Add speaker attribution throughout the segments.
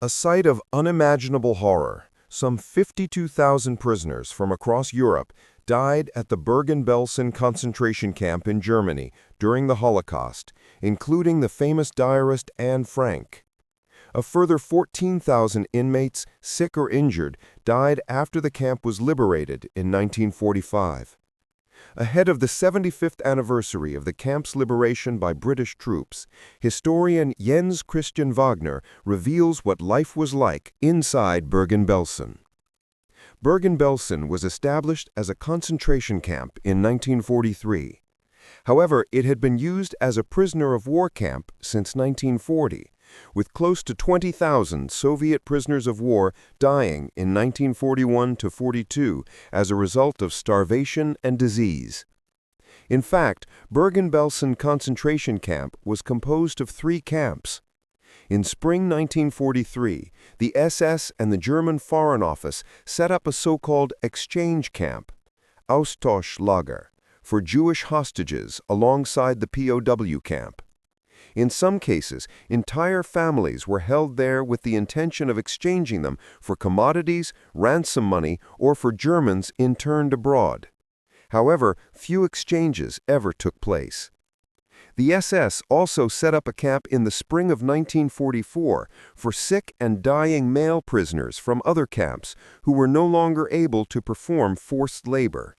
Speaker 1: A sight of unimaginable horror. Some 52,000 prisoners from across Europe died at the Bergen-Belsen concentration camp in Germany during the Holocaust, including the famous diarist Anne Frank. A further 14,000 inmates, sick or injured, died after the camp was liberated in 1945. Ahead of the 75th anniversary of the camp's liberation by British troops, historian Jens Christian Wagner reveals what life was like inside Bergen-Belsen. Bergen-Belsen was established as a concentration camp in 1943. However, it had been used as a prisoner of war camp since 1940, with close to 20,000 Soviet prisoners of war dying in 1941 to 42 as a result of starvation and disease. In fact, Bergen-Belsen concentration camp was composed of 3 camps. In spring 1943, the SS and the German Foreign Office set up a so-called exchange camp, Austauschlager, for Jewish hostages alongside the POW camp. In some cases, entire families were held there with the intention of exchanging them for commodities, ransom money, or for Germans interned abroad. However, few exchanges ever took place. The SS also set up a camp in the spring of 1944 for sick and dying male prisoners from other camps who were no longer able to perform forced labor.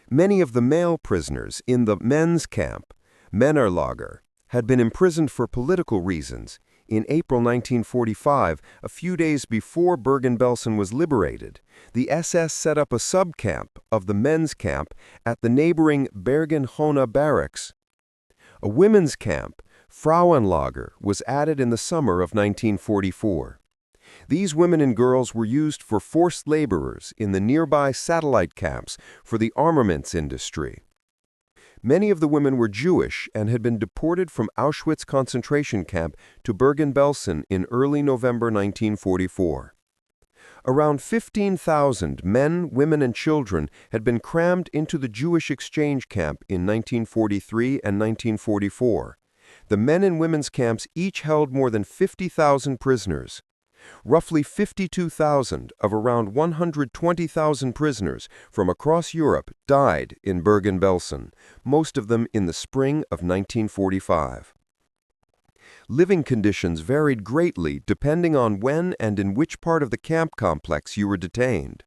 Speaker 1: Many of the male prisoners in the men's camp, Männerlager, had been imprisoned for political reasons. In April 1945, a few days before Bergen-Belsen was liberated, the SS set up a sub-camp of the men's camp at the neighboring Bergen-Belsen barracks. A women's camp, Frauenlager, was added in the summer of 1944. These women and girls were used for forced laborers in the nearby satellite camps for the armaments industry. Many of the women were Jewish and had been deported from Auschwitz concentration camp to Bergen-Belsen in early November 1944. Around 15,000 men, women, and children had been crammed into the Jewish exchange camp in 1943 and 1944. The men and women's camps each held more than 50,000 prisoners. Roughly 52,000 of around 120,000 prisoners from across Europe died in Bergen-Belsen, most of them in the spring of 1945. Living conditions varied greatly depending on when and in which part of the camp complex you were detained.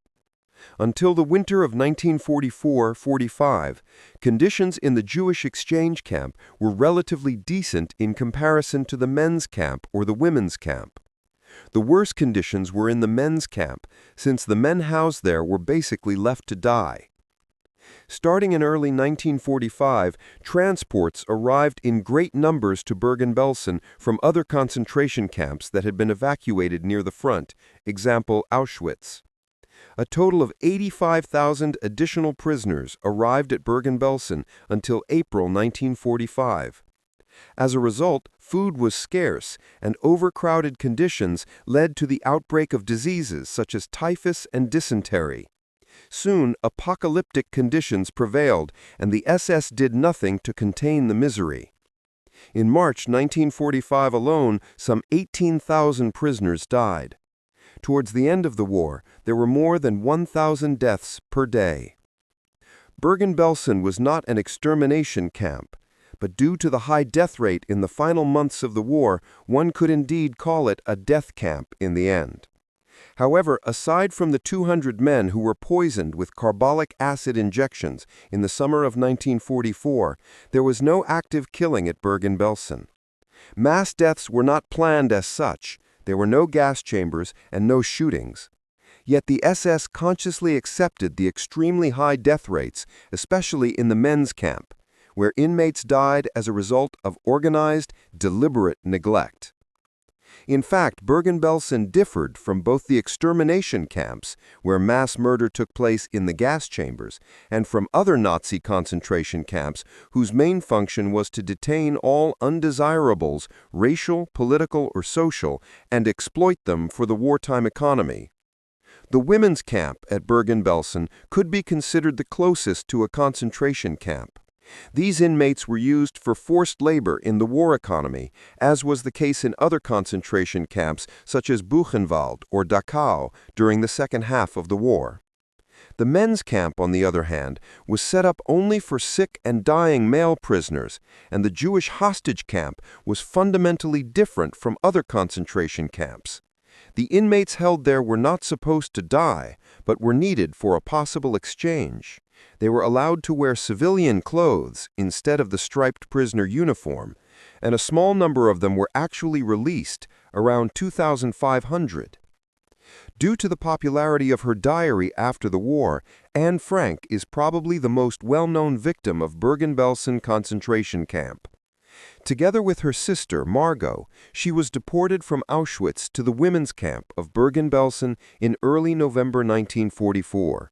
Speaker 1: Until the winter of 1944-45, conditions in the Jewish exchange camp were relatively decent in comparison to the men's camp or the women's camp. The worst conditions were in the men's camp, since the men housed there were basically left to die. Starting in early 1945, transports arrived in great numbers to Bergen-Belsen from other concentration camps that had been evacuated near the front, example Auschwitz. A total of 85,000 additional prisoners arrived at Bergen-Belsen until April 1945. As a result, food was scarce, and overcrowded conditions led to the outbreak of diseases such as typhus and dysentery. Soon, apocalyptic conditions prevailed, and the SS did nothing to contain the misery. In March 1945 alone, some 18,000 prisoners died. Towards the end of the war, there were more than 1,000 deaths per day. Bergen-Belsen was not an extermination camp, but due to the high death rate in the final months of the war, one could indeed call it a death camp in the end. However, aside from the 200 men who were poisoned with carbolic acid injections in the summer of 1944, there was no active killing at Bergen-Belsen. Mass deaths were not planned as such. There were no gas chambers and no shootings. Yet the SS consciously accepted the extremely high death rates, especially in the men's camp, where inmates died as a result of organized, deliberate neglect. In fact, Bergen-Belsen differed from both the extermination camps, where mass murder took place in the gas chambers, and from other Nazi concentration camps whose main function was to detain all undesirables, racial, political, or social, and exploit them for the wartime economy. The women's camp at Bergen-Belsen could be considered the closest to a concentration camp. These inmates were used for forced labor in the war economy, as was the case in other concentration camps such as Buchenwald or Dachau during the second half of the war. The men's camp, on the other hand, was set up only for sick and dying male prisoners, and the Jewish hostage camp was fundamentally different from other concentration camps. The inmates held there were not supposed to die, but were needed for a possible exchange. They were allowed to wear civilian clothes instead of the striped prisoner uniform, and a small number of them were actually released, around 2,500. Due to the popularity of her diary after the war, Anne Frank is probably the most well-known victim of Bergen-Belsen concentration camp. Together with her sister, Margot, she was deported from Auschwitz to the women's camp of Bergen-Belsen in early November 1944.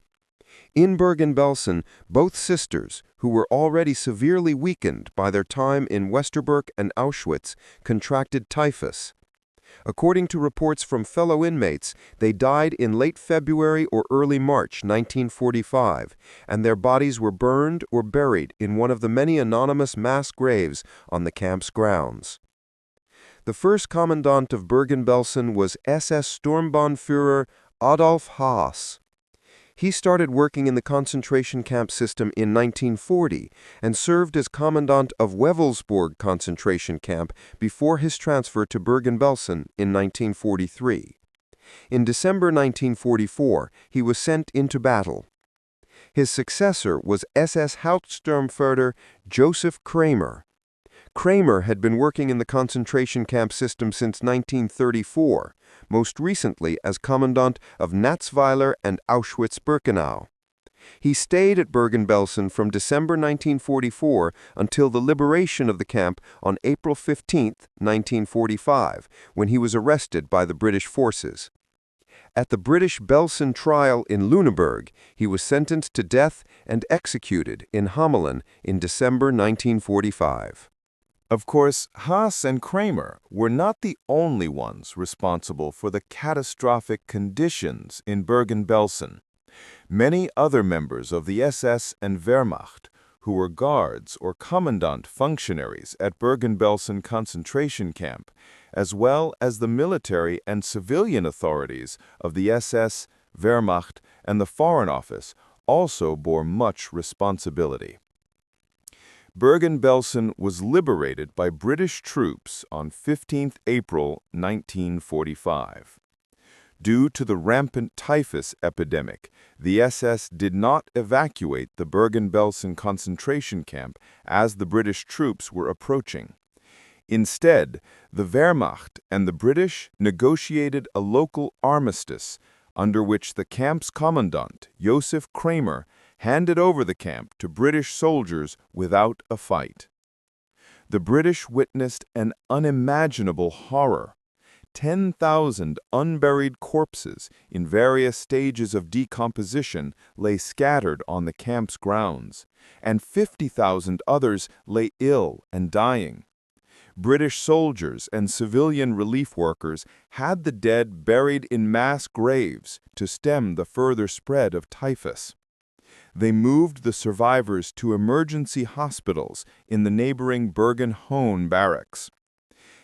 Speaker 1: In Bergen-Belsen, both sisters, who were already severely weakened by their time in Westerbork and Auschwitz, contracted typhus. According to reports from fellow inmates, they died in late February or early March 1945, and their bodies were burned or buried in one of the many anonymous mass graves on the camp's grounds. The first commandant of Bergen-Belsen was SS Sturmbannführer Adolf Haas. He started working in the concentration camp system in 1940 and served as commandant of Wewelsburg concentration camp before his transfer to Bergen-Belsen in 1943. In December 1944, he was sent into battle. His successor was SS Hauptsturmführer Joseph Kramer. Kramer had been working in the concentration camp system since 1934, most recently as commandant of Natzweiler and Auschwitz-Birkenau. He stayed at Bergen-Belsen from December 1944 until the liberation of the camp on April 15, 1945, when he was arrested by the British forces. At the British Belsen trial in Lüneburg, he was sentenced to death and executed in Hamelin in December 1945.
Speaker 2: Of course, Haas and Kramer were not the only ones responsible for the catastrophic conditions in Bergen-Belsen. Many other members of the SS and Wehrmacht, who were guards or commandant functionaries at Bergen-Belsen concentration camp, as well as the military and civilian authorities of the SS, Wehrmacht, and the Foreign Office, also bore much responsibility. Bergen-Belsen was liberated by British troops on 15 April 1945. Due to the rampant typhus epidemic, the SS did not evacuate the Bergen-Belsen concentration camp as the British troops were approaching. Instead, the Wehrmacht and the British negotiated a local armistice under which the camp's commandant, Joseph Kramer, handed over the camp to British soldiers without a fight. The British witnessed an unimaginable horror. 10,000 unburied corpses in various stages of decomposition lay scattered on the camp's grounds, and 50,000 others lay ill and dying. British soldiers and civilian relief workers had the dead buried in mass graves to stem the further spread of typhus. They moved the survivors to emergency hospitals in the neighboring Bergen-Hohn barracks.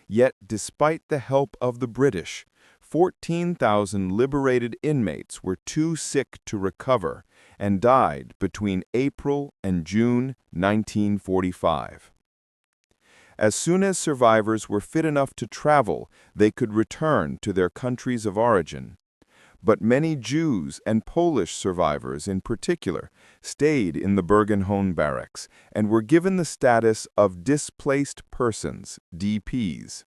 Speaker 2: Yet, despite the help of the British, 14,000 liberated inmates were too sick to recover and died between April and June 1945. As soon as survivors were fit enough to travel, they could return to their countries of origin. But many Jews and Polish survivors in particular stayed in the Bergen-Hohn barracks and were given the status of displaced persons, DPs.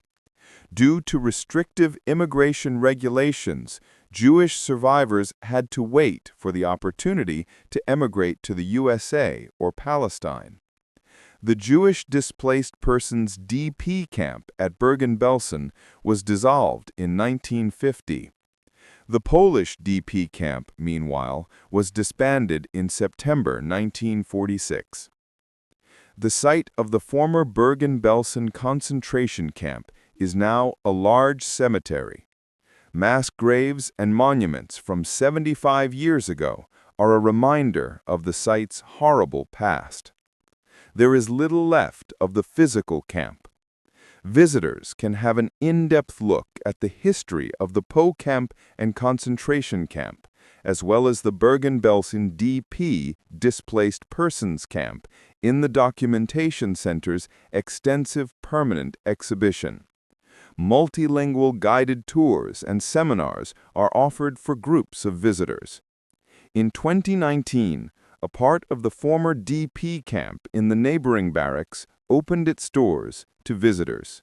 Speaker 2: Due to restrictive immigration regulations, Jewish survivors had to wait for the opportunity to emigrate to the USA or Palestine. The Jewish displaced persons DP camp at Bergen-Belsen was dissolved in 1950. The Polish DP camp, meanwhile, was disbanded in September 1946. The site of the former Bergen-Belsen concentration camp is now a large cemetery. Mass graves and monuments from 75 years ago are a reminder of the site's horrible past. there is little left of the physical camp. Visitors can have an in-depth look at the history of the Po camp and concentration camp, as well as the Bergen-Belsen DP displaced persons camp in the Documentation Center's extensive permanent exhibition. Multilingual guided tours and seminars are offered for groups of visitors. In 2019, a part of the former DP camp in the neighboring barracks opened its doors to visitors.